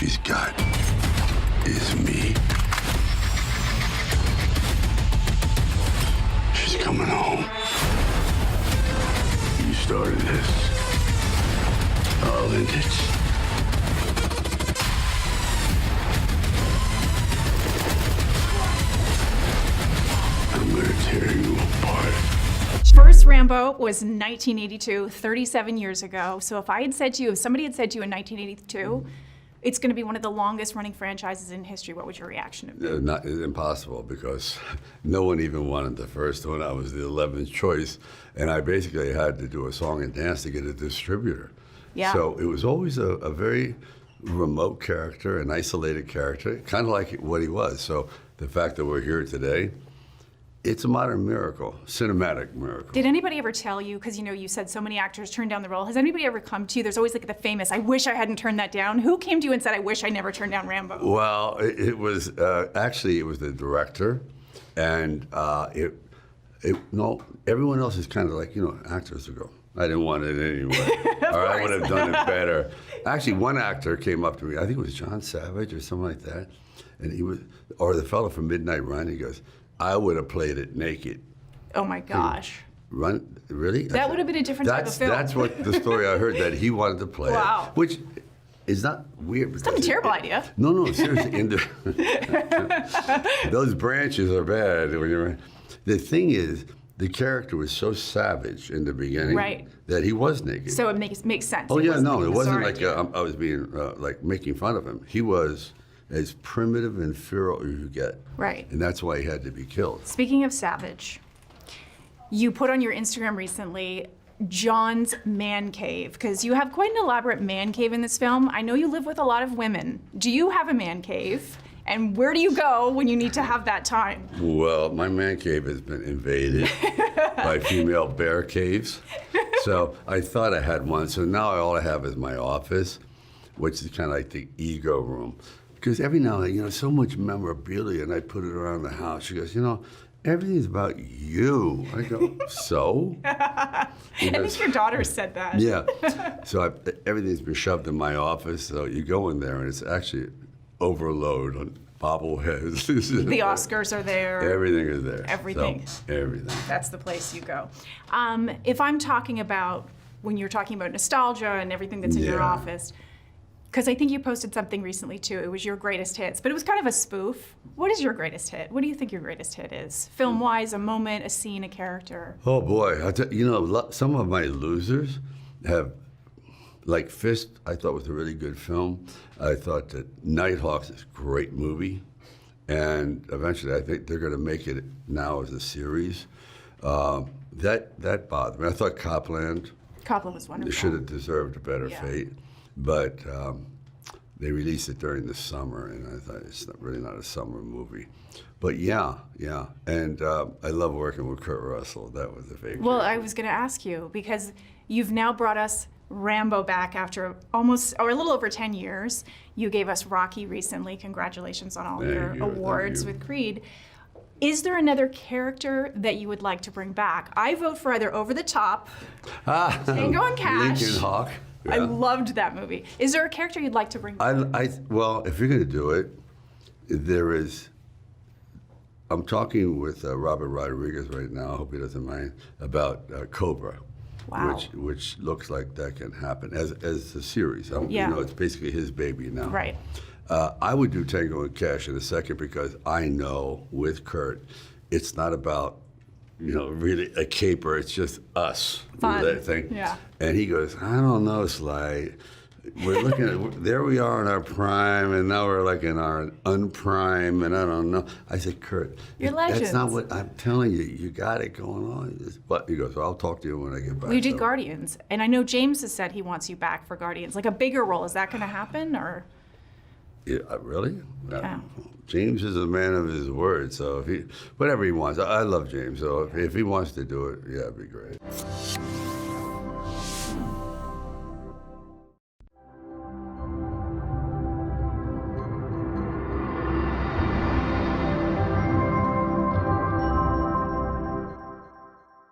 she's got is me. She's coming home. You started this. I'll end it. I'm gonna tear you apart. First Rambo was 1982, 37 years ago. So if somebody had said to you in 1982, it's going to be one of the longest running franchises in history, what would your reaction have been? It's impossible, because no one even wanted the first one. I was the 11th choice, and I basically had to do a song and dance to get a distributor. Yeah. So it was always a very remote character, an isolated character, kind of like what he was. So the fact that we're here today, it's a modern miracle, cinematic miracle. Did anybody ever tell you, because you said so many actors turned down the role, has anybody ever come to you? There's always like the famous, I wish I hadn't turned that down. Who came to you and said, I wish I never turned down Rambo? Well, it was, actually, it was the director, and everyone else is kind of like, actors will go, I didn't want it anyway, or I would have done it better. Actually, one actor came up to me, I think it was John Savage or something like that, and or the fellow from Midnight Run, he goes, I would have played it naked. Oh my gosh. Run, really? That would have been a different type of film. That's what the story I heard, that he wanted to play Wow. it, which is not weird. It's not a terrible idea. No, seriously. Those branches are bad. The thing is, the character was so savage in the beginning, right, that he was naked. So it makes sense. Oh yeah, no, it wasn't like idea. I was being like making fun of him. He was as primitive and feral as you get. Right. And that's why he had to be killed. Speaking of savage, you put on your Instagram recently John's man cave, because you have quite an elaborate man cave in this film. I know you live with a lot of women. Do you have a man cave? And where do you go when you need to have that time? Well, my man cave has been invaded by female bear caves. So I thought I had one. So now all I have is my office, which is kind of like the ego room. Because every now and then, so much memorabilia, and I put it around the house. She goes, everything's about you. I go, so? I think your daughter said that. Yeah. So everything's been shoved in my office. So you go in there, and it's actually overload on bobbleheads. The Oscars are there. Everything is there. Everything. So, everything. That's the place you go. If I'm talking about, when you're talking about nostalgia and everything that's in your office, because I think you posted something recently too. It was your greatest hits, but it was kind of a spoof. What is your greatest hit? What do you think your greatest hit is? Film-wise, a moment, a scene, a character? Oh boy, some of my losers have, like Fist, I thought was a really good film. I thought that Nighthawks is a great movie. And eventually I think they're gonna make it now as a series. That bothered me. I thought Copland was wonderful. should have deserved a better fate. But they released it during the summer, and I thought it's really not a summer movie. But yeah. And I love working with Kurt Russell. That was a favorite. Well, I was going to ask you, because you've now brought us Rambo back after almost, or a little over 10 years. You gave us Rocky recently. Congratulations on all your awards with Creed. Is there another character that you would like to bring back? I vote for either Over the Top, Tango and Cash. Lincoln Hawk. Yeah. I loved that movie. Is there a character you'd like to bring back? Well, if you're going to do it, I'm talking with Robert Rodriguez right now, I hope he doesn't mind, about Cobra. Wow. Which looks like that can happen as a series. Yeah. It's basically his baby now. Right. I would do Tango and Cash in a second, because I know with Kurt, it's not about really a caper, it's just us. Fun. That thing. Yeah. And he goes, I don't know, Sly. We're looking at, there we are in our prime, and now we're like in our unprime, and I don't know. I said, Kurt, you're legends. That's not what I'm telling you. You got it going on. But he goes, well, I'll talk to you when I get back. We did Guardians, and I know James has said he wants you back for Guardians, like a bigger role. Is that going to happen, or? Yeah, really? Yeah. James is a man of his word, so whatever he wants. I love James, so if he wants to do it, yeah, it'd be great.